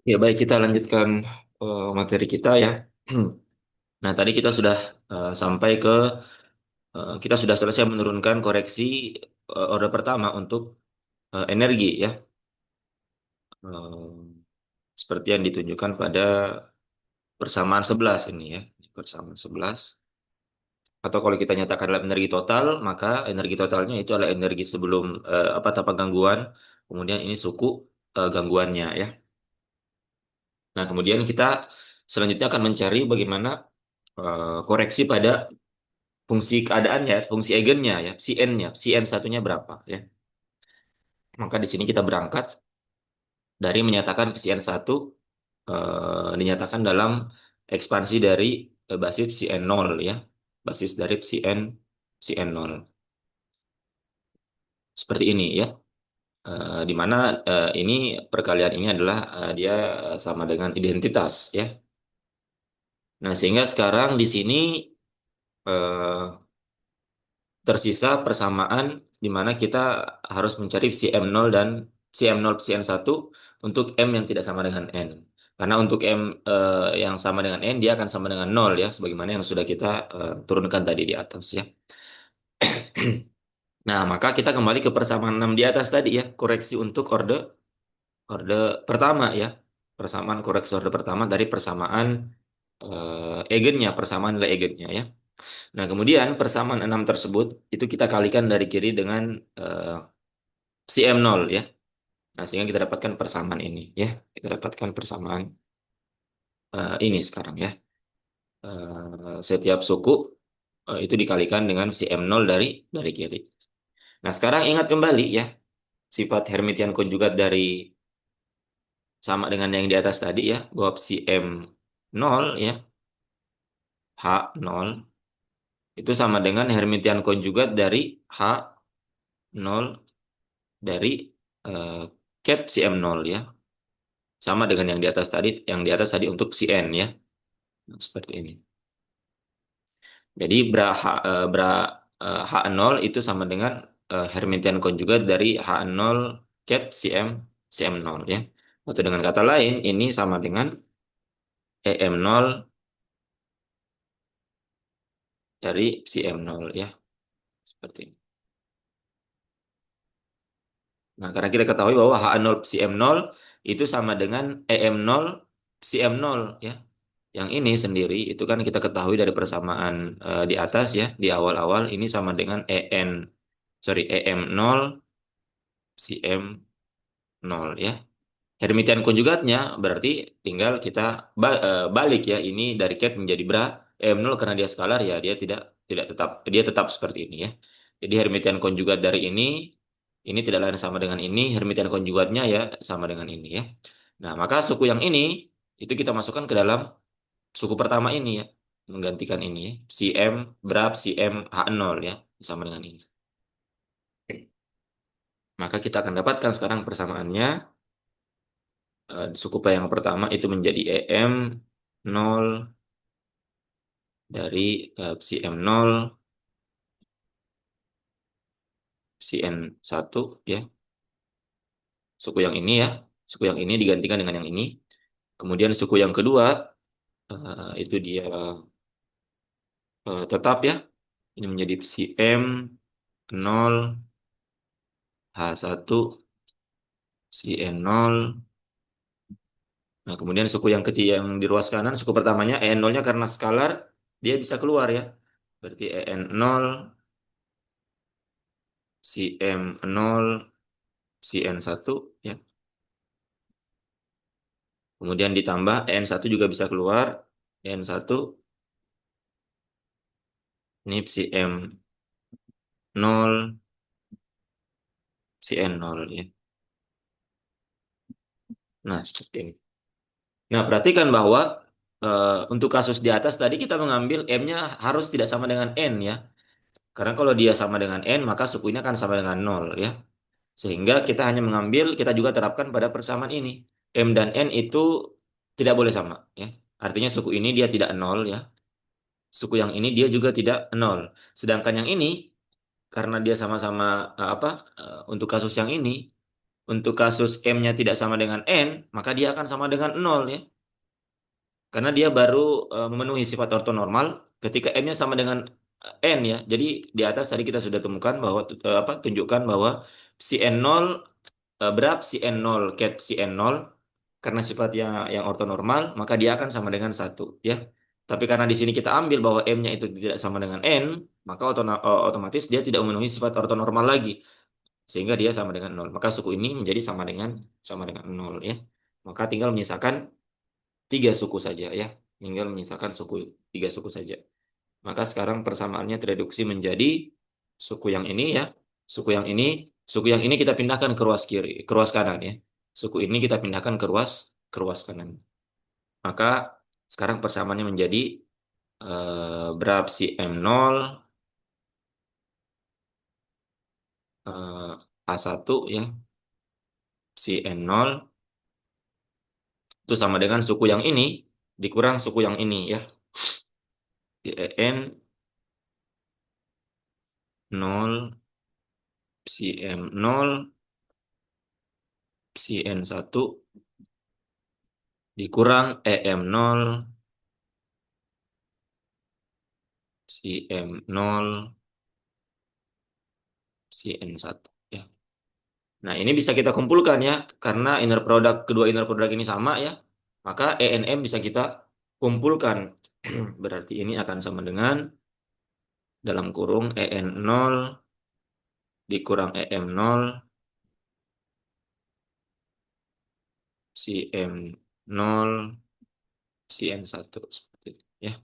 Ya, baik, kita lanjutkan materi kita ya. Nah, tadi kita sudah sampai ke kita sudah selesai menurunkan koreksi order pertama untuk energi ya. Eh, Seperti yang ditunjukkan pada persamaan 11 ini ya. Persamaan 11. Atau kalau kita nyatakan dalam energi total, maka energi totalnya itu adalah energi sebelum apa tanpa gangguan. Kemudian ini suku gangguannya ya. Nah, kemudian kita selanjutnya akan mencari bagaimana koreksi pada fungsi keadaannya, fungsi eigennya ya, si n-nya, si n satunya berapa ya. Maka di sini kita berangkat dari menyatakan si n satu dinyatakan dalam ekspansi dari basis si n nol ya, basis dari si n nol seperti ini ya. Di mana ini perkalian ini adalah dia sama dengan identitas ya. Nah, sehingga sekarang di sini eh, tersisa persamaan di mana kita harus mencari si M0 dan si M0 si N1 untuk M yang tidak sama dengan N. Karena untuk M yang sama dengan N, dia akan sama dengan nol ya, sebagaimana yang sudah kita turunkan tadi di atas ya. Nah, maka kita kembali ke persamaan 6 di atas tadi ya, koreksi untuk orde orde pertama ya. Persamaan koreksi orde pertama dari persamaan eigennya, persamaan nilai eigennya ya. Nah, kemudian persamaan 6 tersebut itu kita kalikan dari kiri dengan eh, si M0 ya. Nah, sehingga kita dapatkan persamaan ini ya. Kita dapatkan persamaan ini sekarang ya. Setiap suku itu dikalikan dengan si M0 dari kiri. Nah, sekarang ingat kembali ya, sifat Hermitian konjugat dari sama dengan yang di atas tadi ya, bahwa si M0 ya, H0 itu sama dengan Hermitian konjugat dari H0 dari eh, cat si M0 ya. Sama dengan yang di atas tadi untuk si N ya. Nah, seperti ini. Jadi H0 itu sama dengan Hermitian konjugat dari H0 cat CM0 ya. Atau dengan kata lain, ini sama dengan EM0 dari CM0 ya. Seperti ini. Nah, karena kita ketahui bahwa H0 CM0 itu sama dengan EM0 CM0 ya. Yang ini sendiri itu kan kita ketahui dari persamaan di atas ya, di awal-awal ini sama dengan EM0 CM0 ya. Hermitian konjugatnya berarti tinggal kita balik ya, ini dari cat menjadi M0 karena dia skalar ya, dia tidak tetap seperti ini ya. Jadi Hermitian konjugat dari ini tidak lain sama dengan ini, Hermitian konjugatnya ya sama dengan ini ya. Nah, maka suku yang ini itu kita masukkan ke dalam suku pertama ini ya, menggantikan ini ya. Si M berap si M H0 ya, sama dengan ini. Maka kita akan dapatkan sekarang persamaannya. Suku yang pertama itu menjadi EM 0 dari CM 0 CN1 ya. Suku yang ini ya. Suku yang ini digantikan dengan yang ini. Kemudian suku yang kedua itu dia tetap ya. Ini menjadi CM 0 H1 CN 0. Nah, kemudian suku yang ketiga yang di ruas kanan, suku pertamanya EN0-nya karena skalar, dia bisa keluar ya. Berarti EN0 CM0 CN1 ya. Kemudian ditambah EN1 juga bisa keluar. EN1 ini CM0 CN0 ya. Nah, seperti ini. Nah, perhatikan bahwa untuk kasus di atas tadi kita mengambil M-nya harus tidak sama dengan N ya. Karena kalau dia sama dengan N, maka sukunya akan sama dengan nol ya. Sehingga kita hanya mengambil, kita juga terapkan pada persamaan ini. M dan N itu tidak boleh sama ya. Artinya suku ini dia tidak nol ya. Suku yang ini dia juga tidak nol. Sedangkan yang ini karena dia sama-sama untuk kasus yang ini untuk kasus M-nya tidak sama dengan N, maka dia akan sama dengan nol ya. Karena dia baru memenuhi sifat ortonormal ketika M-nya sama dengan N ya. Jadi di atas tadi kita sudah temukan bahwa tunjukkan bahwa si N0 berap si N0 ket si N0 karena sifatnya yang ortonormal maka dia akan sama dengan satu ya. Tapi karena di sini kita ambil bahwa M-nya itu tidak sama dengan N, maka otomatis dia tidak memenuhi sifat ortonormal lagi sehingga dia sama dengan nol. Maka suku ini menjadi sama dengan nol ya. Maka tinggal menyisakan tiga suku saja ya. Tinggal menyisakan tiga suku saja. Maka sekarang persamaannya tereduksi menjadi suku yang ini ya. Suku yang ini, suku yang ini kita pindahkan ke ruas kiri, ke ruas kanan ya. Suku ini kita pindahkan ke ruas kanan. Maka sekarang persamaannya menjadi berapa si M0 A1 ya, si N0 itu sama dengan suku yang ini dikurang suku yang ini ya. Si En 0, si M0, si N1 dikurang EM0, si M0, si N1 ya. Nah, ini bisa kita kumpulkan ya karena kedua inner product ini sama ya. Maka ENM bisa kita kumpulkan. Berarti ini akan sama dengan dalam kurung EN0 dikurang EM0 si M0 si N1 seperti itu ya.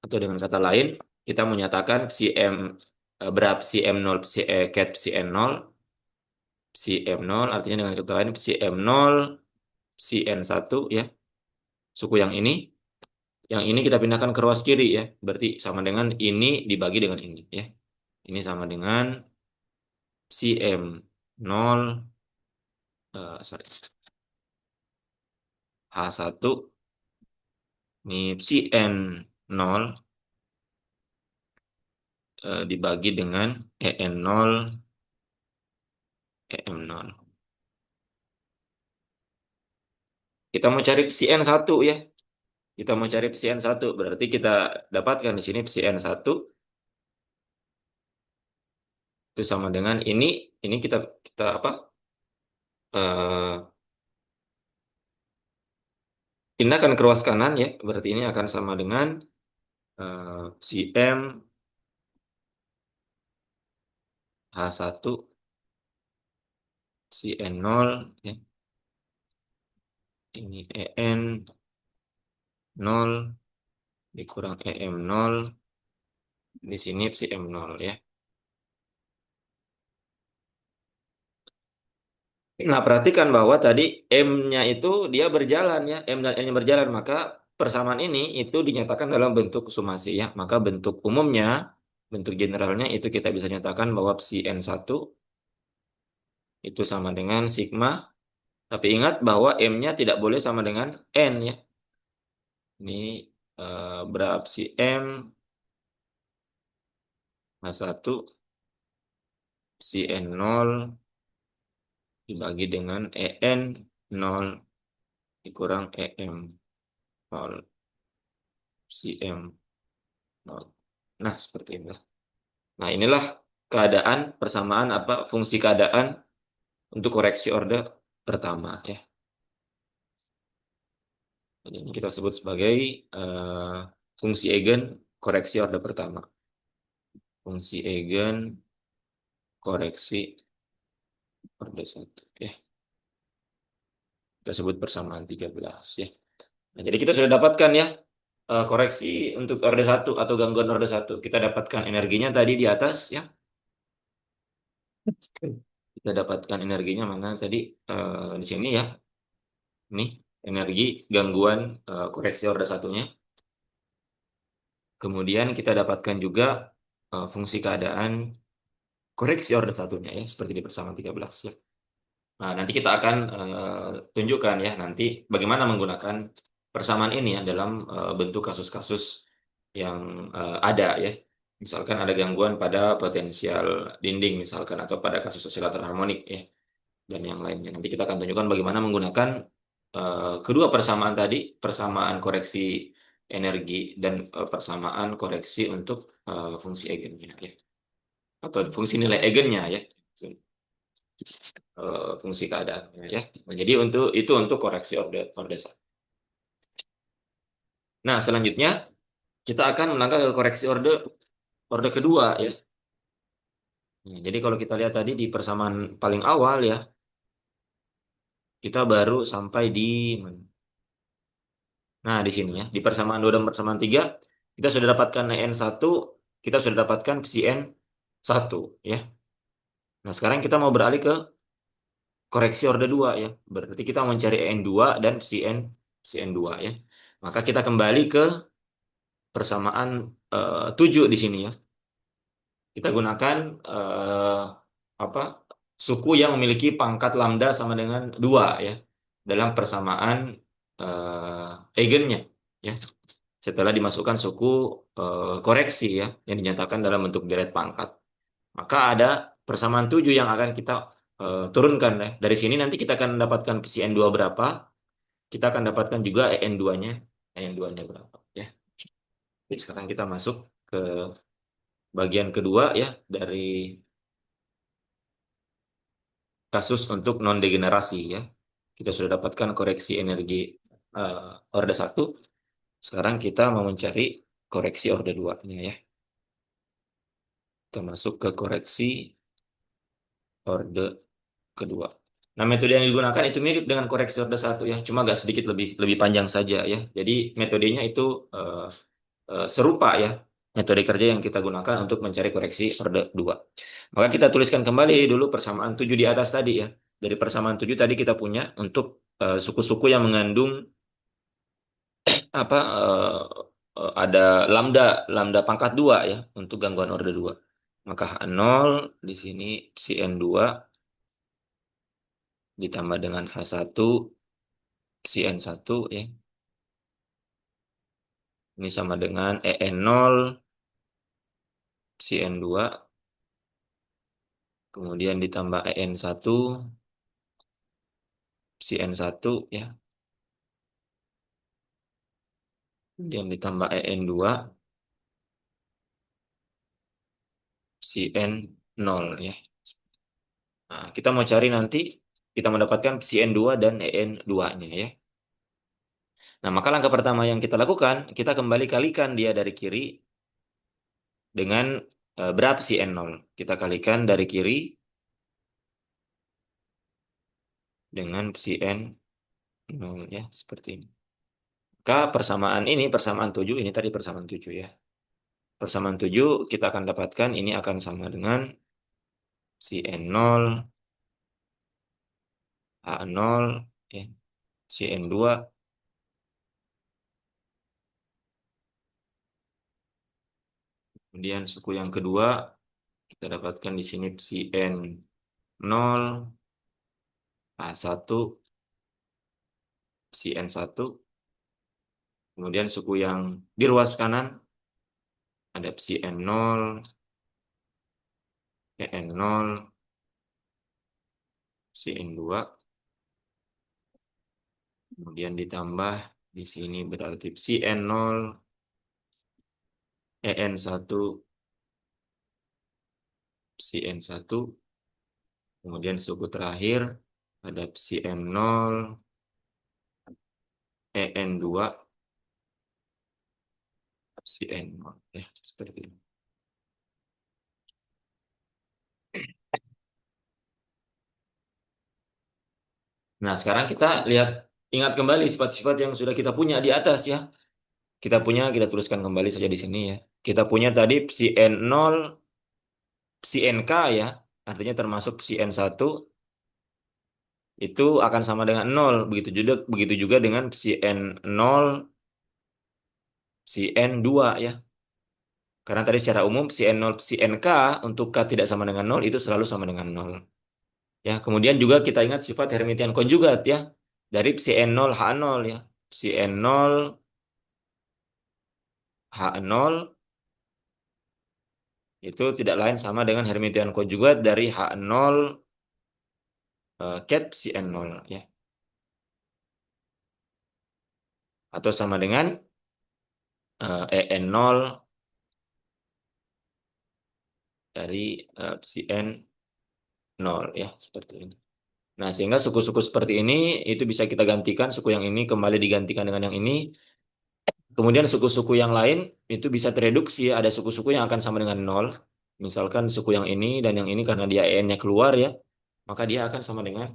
Atau dengan kata lain, kita menyatakan si M berapa si M0 ket si N0 si M0 artinya dengan kata lain si M0 si N1 ya. Suku yang ini kita pindahkan ke ruas kiri ya. Berarti sama dengan ini dibagi dengan ini ya. Ini sama dengan si M0 sorry H1 ini si N0 dibagi dengan EN0 EM0. Kita mau cari si N1 ya. Kita mau cari Psi-N1, berarti kita dapatkan di sini Psi-N1 itu sama dengan ini kita kita apa? eh Pindahkan ke ruas kanan ya, berarti ini akan sama dengan Psi M H1 Psi N0 ya. Ini EN 0 dikurang EM 0 di sini Psi M0 ya. Nah, perhatikan bahwa tadi M-nya itu dia berjalan ya, M dan N-nya berjalan, maka persamaan ini itu dinyatakan dalam bentuk sumasi ya. Maka bentuk umumnya, bentuk generalnya itu kita bisa nyatakan bahwa psi N1 itu sama dengan sigma, tapi ingat bahwa M-nya tidak boleh sama dengan N ya. Ini berapa psi M H1 psi N0 dibagi dengan EN 0 dikurang EM 0 psi M 0. Nah, seperti ini. Nah, inilah keadaan persamaan fungsi keadaan untuk koreksi orde pertama ya. Jadi ini kita sebut sebagai fungsi eigen koreksi orde pertama. Fungsi eigen koreksi orde 1 ya. Kita sebut persamaan 13 ya. Nah, jadi kita sudah dapatkan ya koreksi untuk orde 1 atau gangguan orde 1. Kita dapatkan energinya tadi di atas ya. Kita dapatkan energinya mana tadi di sini ya. Ini energi gangguan koreksi orde satunya. Kemudian kita dapatkan juga fungsi keadaan koreksi orde satunya ya, seperti di persamaan 13 ya. Nah, nanti kita akan tunjukkan ya nanti bagaimana menggunakan persamaan ini ya dalam bentuk kasus-kasus yang ada ya. Misalkan ada gangguan pada potensial dinding misalkan atau pada kasus osilator harmonik ya dan yang lainnya. Nanti kita akan tunjukkan bagaimana menggunakan kedua persamaan tadi, persamaan koreksi energi dan persamaan koreksi untuk fungsi eigennya ya atau fungsi nilai eigennya ya. Fungsi keadaannya ya. Nah, jadi untuk koreksi orde satu. Nah, selanjutnya kita akan melangkah ke koreksi orde kedua ya. Nah, jadi kalau kita lihat tadi di persamaan paling awal ya, kita baru sampai di mana? Nah, di sini ya, di persamaan 2 dan persamaan 3 kita sudah dapatkan n satu, kita sudah dapatkan Cn satu ya. Nah, sekarang kita mau beralih ke koreksi orde 2 ya. Berarti kita mau mencari n2 dan Cn2 ya. Maka kita kembali ke persamaan 7 di sini ya. Kita gunakan apa suku yang memiliki pangkat lambda sama dengan 2 ya dalam persamaan eigennya ya. Setelah dimasukkan suku koreksi ya yang dinyatakan dalam bentuk deret pangkat. Maka ada persamaan 7 yang akan kita turunkan ya. Dari sini nanti kita akan mendapatkan PCN2 berapa, kita akan dapatkan juga EN2-nya, EN2-nya berapa ya. Jadi sekarang kita masuk ke bagian kedua ya dari kasus untuk non degenerasi ya. Kita sudah dapatkan koreksi energi orde satu. Sekarang kita mau mencari koreksi orde 2 nya ya. Kita masuk ke koreksi orde kedua. Nah, metode yang digunakan itu mirip dengan koreksi orde satu ya, cuma agak sedikit lebih lebih panjang saja ya. Jadi metodenya itu serupa ya. Metode kerja yang kita gunakan untuk mencari koreksi orde 2. Maka kita tuliskan kembali dulu persamaan 7 di atas tadi ya. Dari persamaan 7 tadi kita punya untuk suku-suku yang mengandung apa ada lambda lambda pangkat 2 ya untuk gangguan orde 2. Maka H0 di sini Cn2 ditambah dengan H1 Cn1 ya. Ini sama dengan En0 Cn2 kemudian ditambah En1 Cn1 ya. Kemudian ditambah En2 Cn0 ya. Nah, kita mau cari nanti kita mendapatkan Cn2 dan En2-nya ya. Nah, maka langkah pertama yang kita lakukan, kita kembali kalikan dia dari kiri dengan berapa Cn0. Kita kalikan dari kiri dengan Cn0 ya, seperti ini. Maka persamaan ini, persamaan 7, ini tadi persamaan 7 ya. Persamaan 7 kita akan dapatkan ini akan sama dengan Cn0, H0, ya, Cn2, kemudian suku yang kedua kita dapatkan di sini Cn0, H1, Cn1, kemudian suku yang di ruas kanan ada Cn0, En0, Cn2, kemudian ditambah di sini berarti Cn0, En1, Cn1, kemudian suku terakhir ada Cn0, En2, Cn0 ya seperti ini. Nah, sekarang kita lihat ingat kembali sifat-sifat yang sudah kita punya di atas ya. Kita tuliskan kembali saja di sini ya. Kita punya tadi Cn0, Cnk ya, artinya termasuk Cn1 itu akan sama dengan 0. Begitu juga dengan Cn0, Cn2 ya. Karena tadi secara umum Cn0, Cnk untuk K tidak sama dengan 0 itu selalu sama dengan 0. Ya, kemudian juga kita ingat sifat Hermitian konjugat ya. Dari Cn0 H0 ya. Cn0 H0 Itu tidak lain sama dengan Hermitian konjugat dari H0 ket si N0 ya. Atau sama dengan EN0 dari si N0 ya, seperti ini. Nah, sehingga suku-suku seperti ini itu bisa kita gantikan, suku yang ini kembali digantikan dengan yang ini. Kemudian suku-suku yang lain itu bisa tereduksi, ada suku-suku yang akan sama dengan nol. Misalkan suku yang ini dan yang ini karena dia EN-nya keluar ya, maka dia akan sama dengan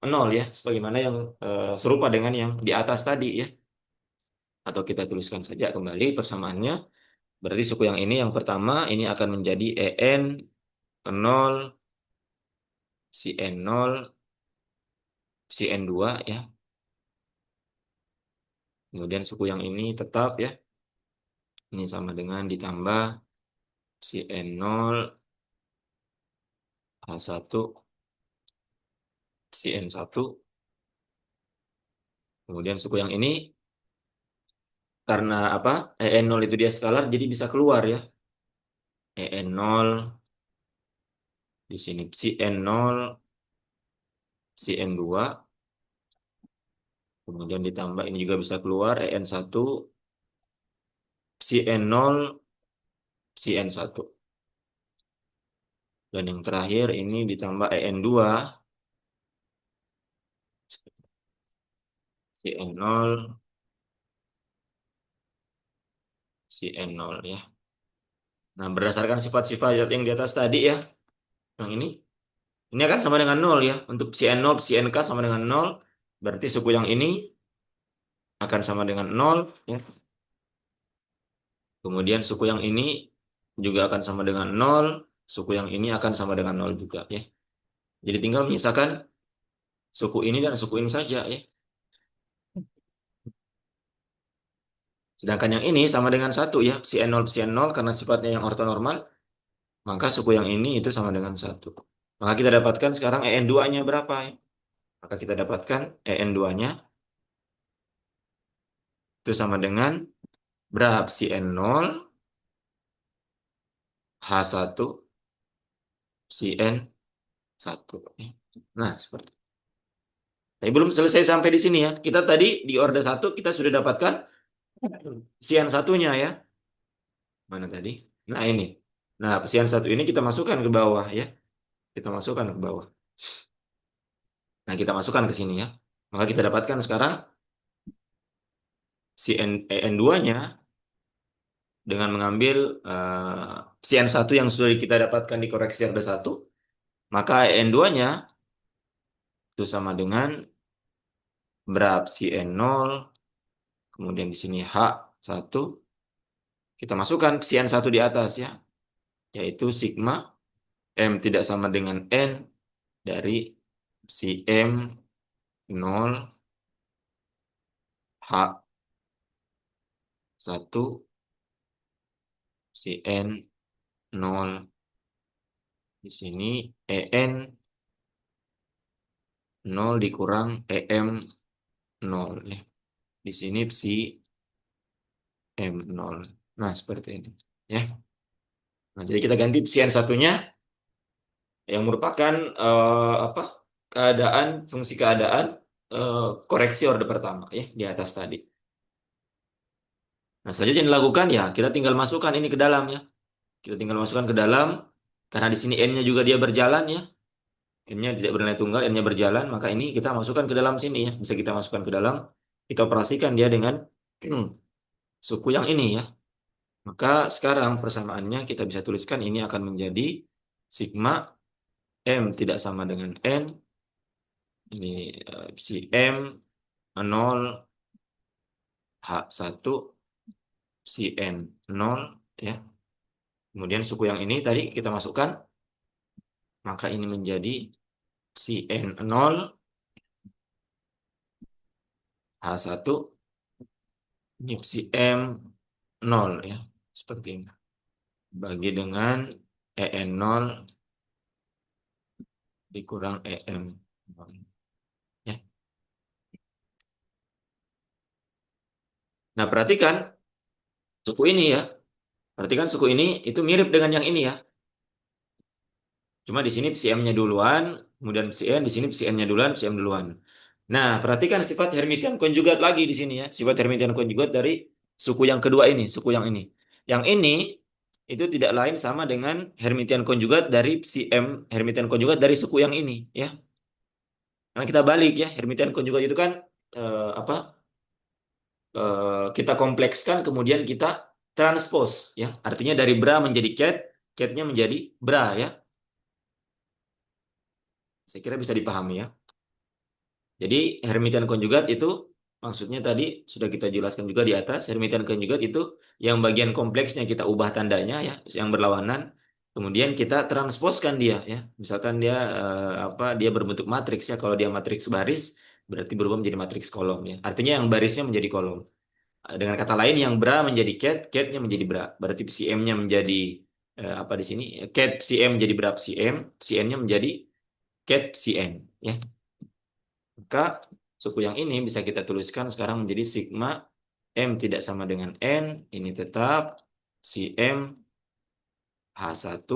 nol ya, sebagaimana yang serupa dengan yang di atas tadi ya. Atau kita tuliskan saja kembali persamaannya. Berarti suku yang ini yang pertama ini akan menjadi EN 0, si N0, si N2 ya. Kemudian suku yang ini tetap ya. Ini sama dengan ditambah si N0, H1, si N1. Kemudian suku yang ini karena apa? EN0 itu dia skalar jadi bisa keluar ya. EN0 di sini si N0, si N2, kemudian ditambah ini juga bisa keluar EN1, si N0, si N1. Dan yang terakhir ini ditambah EN2, si N0, si N0 ya. Nah, berdasarkan sifat-sifat yang di atas tadi ya, yang ini akan sama dengan nol ya. Untuk si N0, si NK sama dengan nol, berarti suku yang ini akan sama dengan nol ya. Kemudian suku yang ini juga akan sama dengan nol, suku yang ini akan sama dengan nol juga ya. Jadi tinggal menyisakan suku ini dan suku ini saja ya. Sedangkan yang ini sama dengan satu ya, si N0 karena sifatnya yang ortonormal, maka suku yang ini itu sama dengan satu. Maka kita dapatkan sekarang EN2-nya berapa ya? Maka kita dapatkan EN2-nya itu sama dengan berapa si N0, H1, si N1. Nah, seperti itu. Tapi belum selesai sampai di sini ya. Kita tadi di orde satu kita sudah dapatkan sian satunya ya. Mana tadi? Nah ini. Nah sian satu ini kita masukkan ke bawah ya. Kita masukkan ke bawah. Nah kita masukkan ke sini ya. Maka kita dapatkan sekarang si En2-nya dengan mengambil sian satu yang sudah kita dapatkan di koreksi orde satu. Maka En2-nya itu sama dengan berapa si N0. Kemudian di sini H1. Kita masukkan sian satu di atas ya. Yaitu sigma M tidak sama dengan N dari si M0 H1 si N0 di sini EN0 dikurang EM0 ya. Di sini si M0. Nah, seperti ini ya. Nah, jadi kita ganti si N satunya yang merupakan apa? Fungsi keadaan koreksi orde pertama ya di atas tadi. Nah, selanjutnya yang dilakukan ya, kita tinggal masukkan ini ke dalam ya. Kita tinggal masukkan ke dalam, karena di sini N-nya juga dia berjalan ya. N-nya tidak bernilai tunggal, N-nya berjalan, maka ini kita masukkan ke dalam sini ya. Bisa kita masukkan ke dalam, kita operasikan dia dengan suku yang ini ya. Maka sekarang persamaannya kita bisa tuliskan ini akan menjadi sigma M tidak sama dengan N. Ini si M0 H1 si N0 ya. Kemudian suku yang ini tadi kita masukkan, maka ini menjadi si N0 H1 ini si M0 ya. Seperti ini. Bagi dengan EN0 dikurang EM0. Ya. Nah, perhatikan suku ini ya. Perhatikan suku ini itu mirip dengan yang ini ya. Cuma di sini psi m-nya duluan, kemudian psi n, di sini psi n-nya duluan, psi m duluan. Nah, perhatikan sifat Hermitian konjugat lagi di sini ya. Sifat Hermitian konjugat dari suku yang kedua ini, suku yang ini. Yang ini itu tidak lain sama dengan Hermitian konjugat dari psi m, Hermitian konjugat dari suku yang ini ya. Karena kita balik ya, Hermitian konjugat itu kan apa? Kita komplekskan kemudian kita transpose ya. Artinya dari bra menjadi cat, catnya menjadi bra ya. Saya kira bisa dipahami ya. Jadi Hermitian konjugat itu maksudnya tadi sudah kita jelaskan juga di atas. Hermitian konjugat itu yang bagian kompleksnya kita ubah tandanya ya, yang berlawanan. Kemudian kita transposkan dia ya. Misalkan dia dia berbentuk matriks ya. Kalau dia matriks baris berarti berubah menjadi matriks kolom ya. Artinya yang barisnya menjadi kolom. Dengan kata lain yang bra menjadi cat, catnya menjadi bra. Berarti psi m-nya menjadi apa di sini? Cat psi m menjadi bra psi n-nya menjadi cat psi n ya. Maka suku yang ini bisa kita tuliskan sekarang menjadi sigma M tidak sama dengan N. Ini tetap si M H1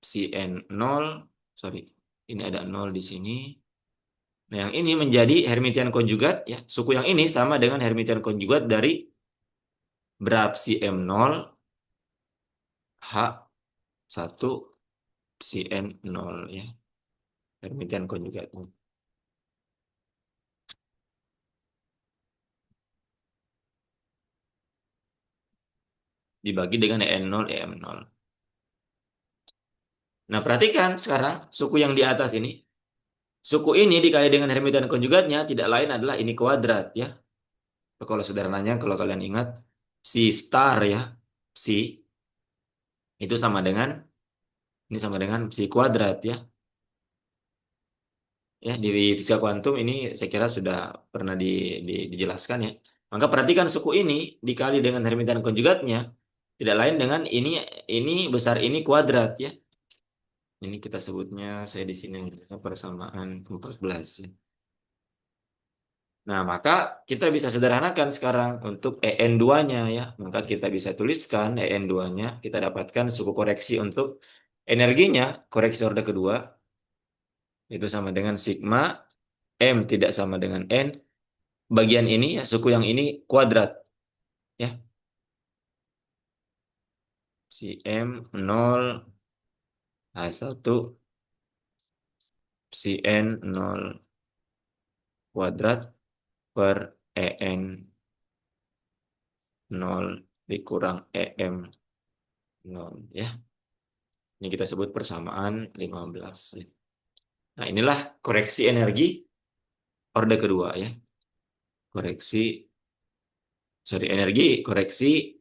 si N 0. Sorry, ini ada 0 di sini. Nah, yang ini menjadi Hermitian konjugat ya. Suku yang ini sama dengan Hermitian konjugat dari berap si M0 H1 si N 0 ya. Hermitian konjugat. Dibagi dengan EN0 EM0. Nah, perhatikan sekarang suku yang di atas ini. Suku ini dikali dengan Hermitian konjugatnya tidak lain adalah ini kuadrat ya. Kalau saudara nanya, kalau kalian ingat, si star ya, si itu sama dengan ini sama dengan si kuadrat ya. Ya di fisika kuantum ini saya kira sudah pernah dijelaskan ya. Maka perhatikan suku ini dikali dengan Hermitian konjugatnya tidak lain dengan ini besar ini kuadrat ya. Ini kita sebutnya saya di sini persamaan 14 ya. Nah, maka kita bisa sederhanakan sekarang untuk EN2-nya ya. Maka kita bisa tuliskan EN2-nya, kita dapatkan suku koreksi untuk energinya, koreksi orde kedua, itu sama dengan sigma, M tidak sama dengan N, bagian ini ya, suku yang ini kuadrat. Ya, si M 0, H1, si N 0 kuadrat per EN 0 dikurang EM 0 ya. Ini kita sebut persamaan 15. Nah, inilah koreksi energi orde kedua ya. Koreksi, sorry, koreksi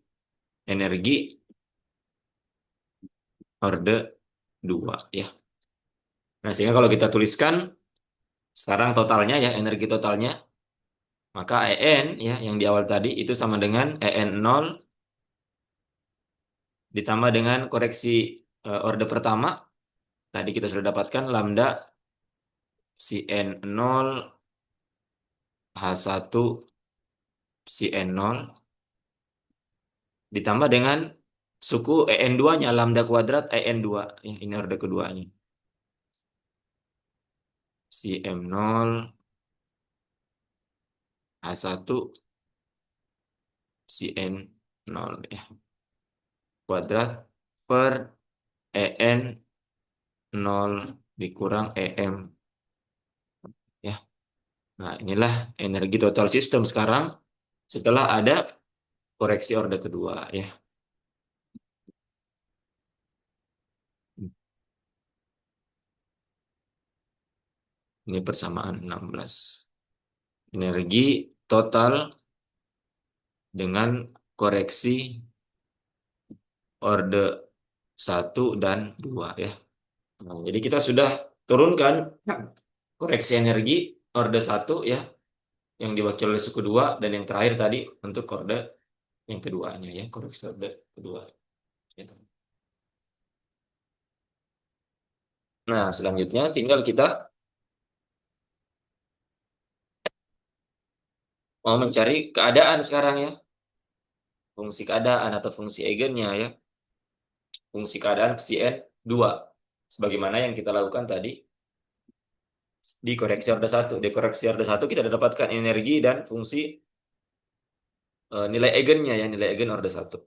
energi orde 2 ya. Nah, sehingga kalau kita tuliskan sekarang totalnya ya, energi totalnya, maka EN ya yang di awal tadi itu sama dengan EN 0 ditambah dengan koreksi orde pertama. Tadi kita sudah dapatkan lambda si N 0 H1 si N 0 ditambah dengan suku EN2-nya lambda kuadrat EN2 ya, ini orde keduanya. Si M0 H1 si N0 ya kuadrat per EN 0 dikurang EM ya. Nah, inilah energi total sistem sekarang setelah ada koreksi orde kedua ya. Ini persamaan 16. Energi total dengan koreksi orde 1 dan 2 ya. Nah, jadi kita sudah turunkan koreksi energi orde 1 ya yang diwakili oleh suku 2 dan yang terakhir tadi untuk orde yang keduanya ya, koreksi orde kedua. Gitu. Nah, selanjutnya tinggal kita mau mencari keadaan sekarang ya. Fungsi keadaan atau fungsi eigennya ya. Fungsi keadaan psi n 2. Sebagaimana yang kita lakukan tadi di koreksi order satu. Di koreksi order satu kita dapatkan energi dan fungsi nilai eigennya ya, nilai eigen order satu.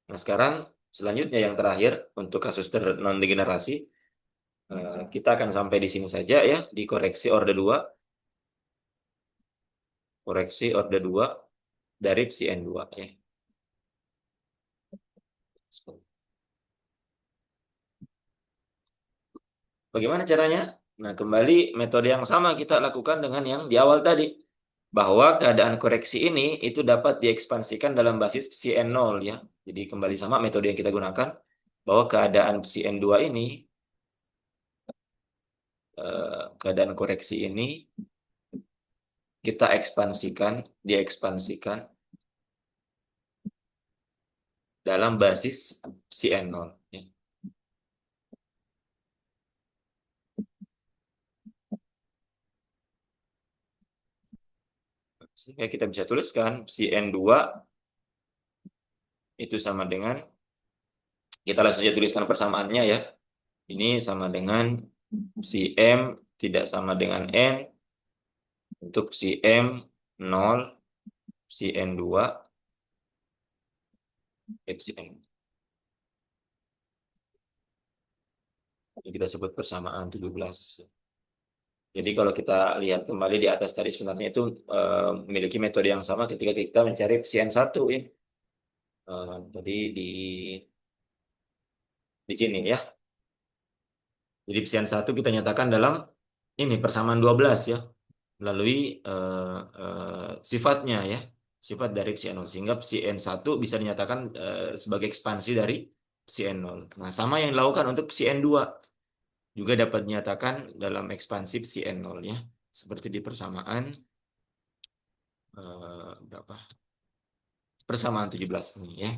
Nah, sekarang selanjutnya yang terakhir untuk kasus non degenerasi, kita akan sampai di sini saja ya, di koreksi order 2, koreksi order 2 dari psi N2 ya. Bagaimana caranya? Nah, kembali metode yang sama kita lakukan dengan yang di awal tadi. Bahwa keadaan koreksi ini itu dapat diekspansikan dalam basis psi N0 ya. Jadi kembali sama metode yang kita gunakan. Bahwa keadaan psi N2 ini, keadaan koreksi ini kita ekspansikan, diekspansikan dalam basis psi N0 ya. Sehingga kita bisa tuliskan psi N2 itu sama dengan, kita langsung saja tuliskan persamaannya ya. Ini sama dengan psi M tidak sama dengan N untuk psi M 0, psi N2, psi N. Ini kita sebut persamaan 17. Jadi kalau kita lihat kembali di atas tadi sebenarnya itu memiliki metode yang sama ketika kita mencari psi N1 ya. Tadi di sini ya. Jadi psi N1 kita nyatakan dalam ini persamaan 12 ya. Melalui sifatnya ya, sifat dari psi N0 sehingga psi N1 bisa dinyatakan sebagai ekspansi dari psi N0. Nah, sama yang dilakukan untuk psi N2 juga dapat dinyatakan dalam ekspansi psi N0 ya, seperti di persamaan berapa? Persamaan 17 ini ya.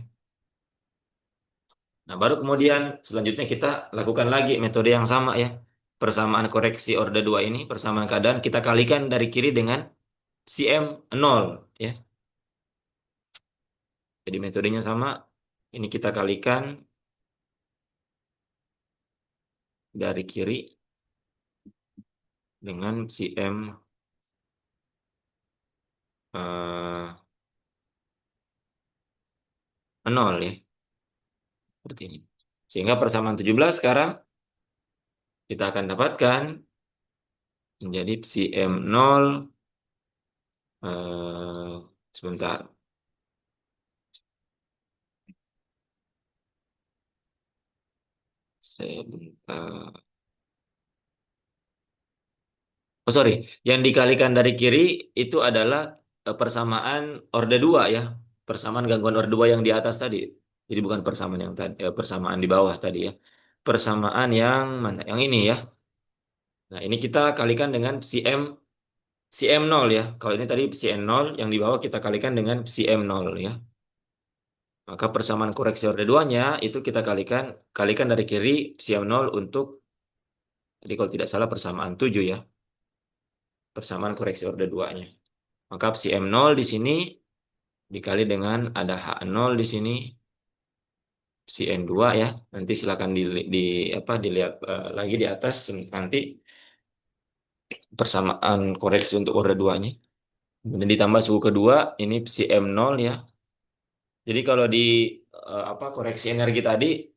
Nah, baru kemudian selanjutnya kita lakukan lagi metode yang sama ya. Persamaan koreksi orde 2 ini, persamaan keadaan kita kalikan dari kiri dengan psi M0 ya. Jadi metodenya sama. Ini kita kalikan dari kiri dengan psi M 0 ya. Seperti ini. Sehingga persamaan 17 sekarang kita akan dapatkan menjadi psi M0 sebentar. Sebentar. Oh sorry, yang dikalikan dari kiri itu adalah persamaan orde 2 ya. Persamaan gangguan orde 2 yang di atas tadi. Jadi bukan persamaan yang tadi, persamaan di bawah tadi ya. Persamaan yang mana? Yang ini ya. Nah, ini kita kalikan dengan psi M, psi M0 ya. Kalau ini tadi psi M0, yang di bawah kita kalikan dengan psi M0 ya. Maka persamaan koreksi orde 2-nya itu kita kalikan dari kiri psi M0 untuk, jadi kalau tidak salah persamaan 7 ya. Persamaan koreksi orde 2-nya. Maka psi M0 di sini dikali dengan ada H0 di sini, psi N2 ya. Nanti silakan di apa dilihat lagi di atas nanti persamaan koreksi untuk orde 2-nya. Kemudian ditambah suku kedua ini psi M0 ya. Jadi kalau di apa koreksi energi tadi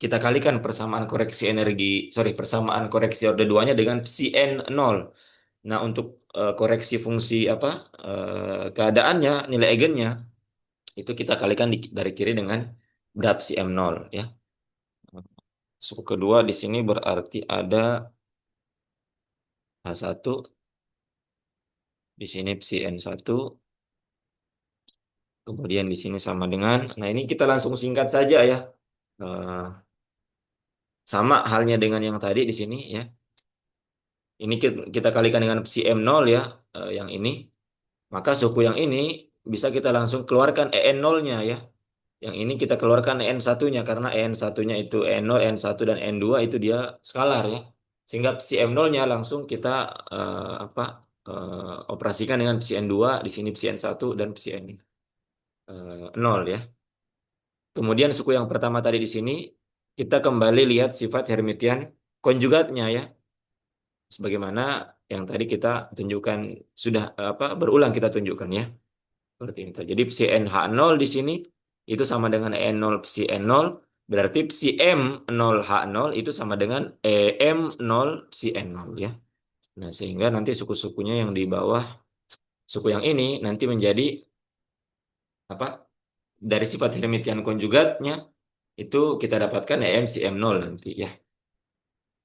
kita kalikan persamaan koreksi energi, sorry, persamaan koreksi orde 2-nya dengan psi N0. Nah, untuk koreksi fungsi apa keadaannya, nilai eigennya itu kita kalikan dari kiri dengan berat psi M0 ya. Suku kedua di sini berarti ada H1, di sini psi N1, kemudian di sini sama dengan, nah ini kita langsung singkat saja ya. Eh, Sama halnya dengan yang tadi di sini ya. Ini kita kalikan dengan psi M0 ya, yang ini. Maka suku yang ini bisa kita langsung keluarkan EN0-nya ya. Yang ini kita keluarkan EN1-nya karena EN1-nya itu EN0, EN1 dan EN2 itu dia skalar ya. Sehingga psi M0-nya langsung kita apa operasikan dengan psi N2, di sini psi N1 dan psi N0 ya. Kemudian suku yang pertama tadi di sini kita kembali lihat sifat Hermitian konjugatnya ya. Sebagaimana yang tadi kita tunjukkan sudah berulang kita tunjukkan ya. Seperti ini. Jadi psi NH0 di sini itu sama dengan EN0 psi N0, berarti psi M0H0 itu sama dengan EM0 psi N0 ya. Nah, sehingga nanti suku-sukunya yang di bawah suku yang ini nanti menjadi apa? Dari sifat Hermitian konjugatnya itu kita dapatkan EM psi M0 nanti ya.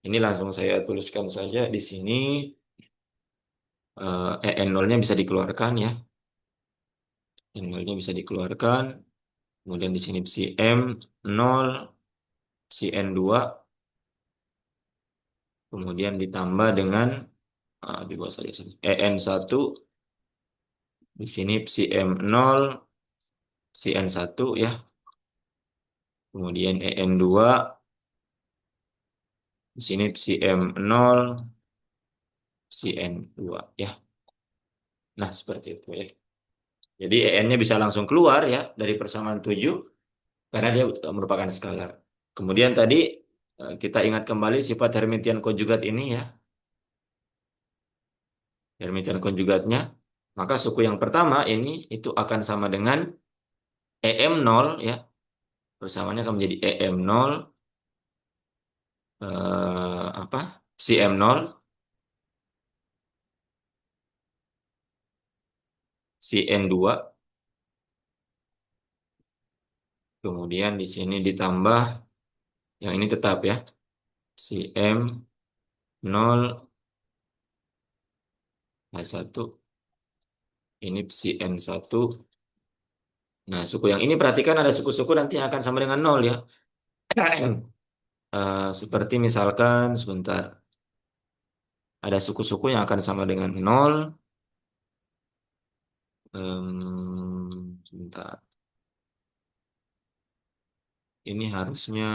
Ini langsung saya tuliskan saja di sini EN0-nya bisa dikeluarkan ya. EN0-nya bisa dikeluarkan. Kemudian di sini psi M0 psi N2 kemudian ditambah dengan di bawah saja sini EN1 di sini psi M0 psi N1 ya. Kemudian EN2 di sini psi M0 psi N2 ya. Nah, seperti itu ya. Jadi EN-nya bisa langsung keluar ya dari persamaan 7 karena dia merupakan skalar. Kemudian tadi kita ingat kembali sifat Hermitian konjugat ini ya. Hermitian konjugatnya. Maka suku yang pertama ini itu akan sama dengan EM0 ya. Persamaannya akan menjadi EM0 apa? Si M0, si N2, kemudian di sini ditambah yang ini tetap ya. Si M0 H1 ini si N1. Nah, suku yang ini perhatikan ada suku-suku nanti yang akan sama dengan 0 ya. Seperti misalkan sebentar. Ada suku-suku yang akan sama dengan 0. Sebentar. Ini harusnya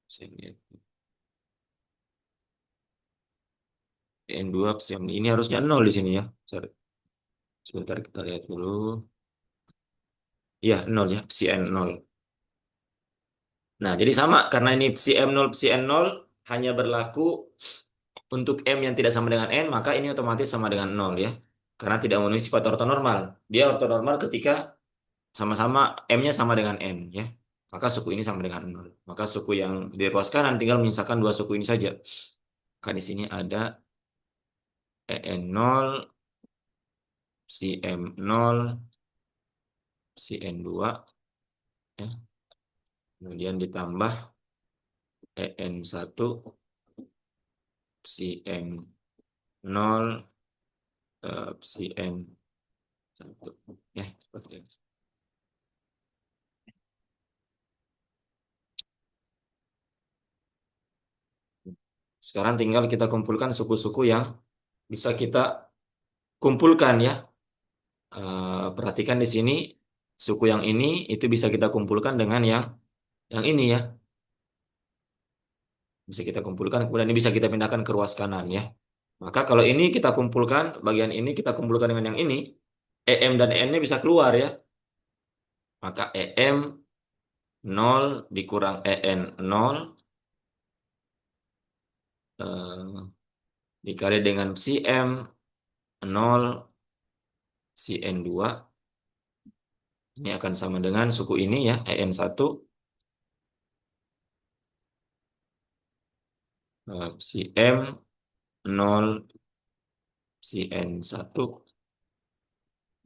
saya lihat. N2 ini harusnya 0 di sini ya. Sorry. Sebentar kita lihat dulu. Iya, 0 ya, psi N0. Nah, jadi sama karena ini psi N0 hanya berlaku untuk M yang tidak sama dengan N, maka ini otomatis sama dengan 0 ya. Karena tidak memenuhi sifat ortonormal. Dia ortonormal ketika sama-sama M-nya sama dengan N ya. Maka suku ini sama dengan 0. Maka suku yang di ruas kanan tinggal menyisakan dua suku ini saja. Kan di sini ada EN0, psi M0, psi N2 ya. Kemudian ditambah EN1 psi M0 psi N1 ya seperti itu. Sekarang tinggal kita kumpulkan suku-suku yang bisa kita kumpulkan ya. Perhatikan di sini suku yang ini itu bisa kita kumpulkan dengan yang ini ya. Bisa kita kumpulkan kemudian ini bisa kita pindahkan ke ruas kanan ya. Maka kalau ini kita kumpulkan bagian ini kita kumpulkan dengan yang ini, EM dan EN-nya bisa keluar ya. Maka EM 0 dikurang EN 0 dikali dengan psi M 0 psi N2 ini akan sama dengan suku ini ya EN1 psi M 0 psi N1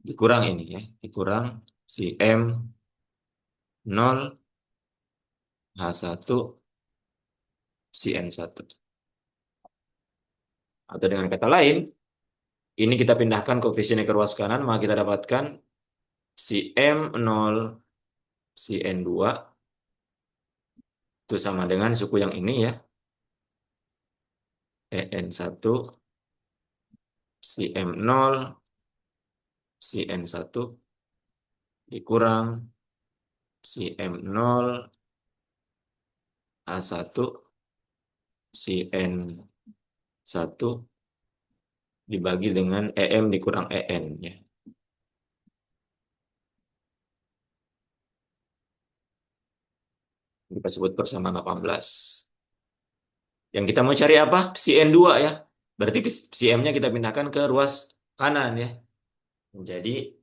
dikurang ini ya dikurang psi M 0 H1 psi N1 atau dengan kata lain ini kita pindahkan koefisiennya ke ruas kanan maka kita dapatkan psi M0 psi N2 itu sama dengan suku yang ini ya EN1 psi M0 psi N1 dikurang psi M0 A1 psi N1 dibagi dengan EM dikurang EN ya. kita sebut persamaan 18. Yang kita mau cari apa? Psi N2 ya. Berarti psi M-nya kita pindahkan ke ruas kanan ya. Jadi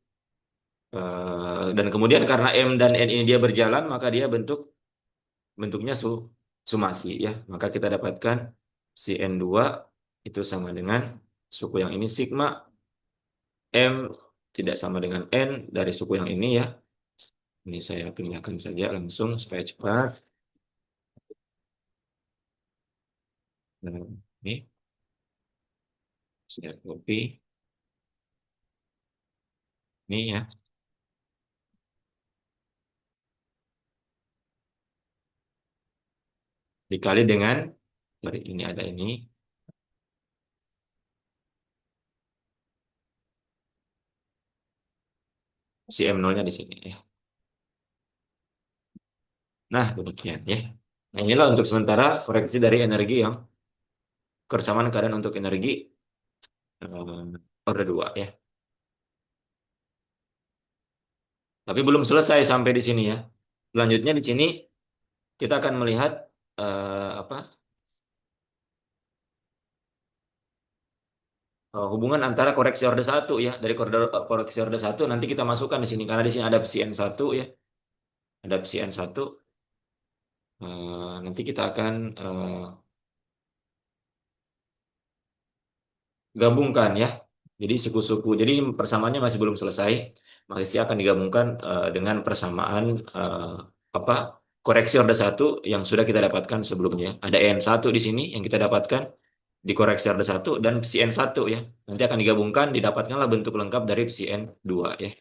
dan kemudian karena M dan N ini dia berjalan, maka dia bentuknya sumasi ya. Maka kita dapatkan psi N2 itu sama dengan suku yang ini sigma M tidak sama dengan N dari suku yang ini ya. Ini saya pindahkan saja langsung supaya cepat. Nah, ini saya copy ini ya. Dikali dengan, sorry, ini ada ini. Si M0-nya di sini ya. Nah, demikian ya. Nah, inilah untuk sementara koreksi dari energi yang kesamaan keadaan untuk energi order 2 ya. Tapi belum selesai sampai di sini ya. Selanjutnya di sini kita akan melihat apa hubungan antara koreksi order satu ya. Dari koreksi order satu nanti kita masukkan di sini karena di sini ada psi N1 ya. Ada psi N1. Nanti kita akan gabungkan ya. Jadi suku-suku. Jadi persamaannya masih belum selesai. Masih akan digabungkan dengan persamaan apa koreksi order satu yang sudah kita dapatkan sebelumnya. Ada N1 di sini yang kita dapatkan di koreksi order satu dan psi N1 ya. Nanti akan digabungkan didapatkanlah bentuk lengkap dari psi N2 ya.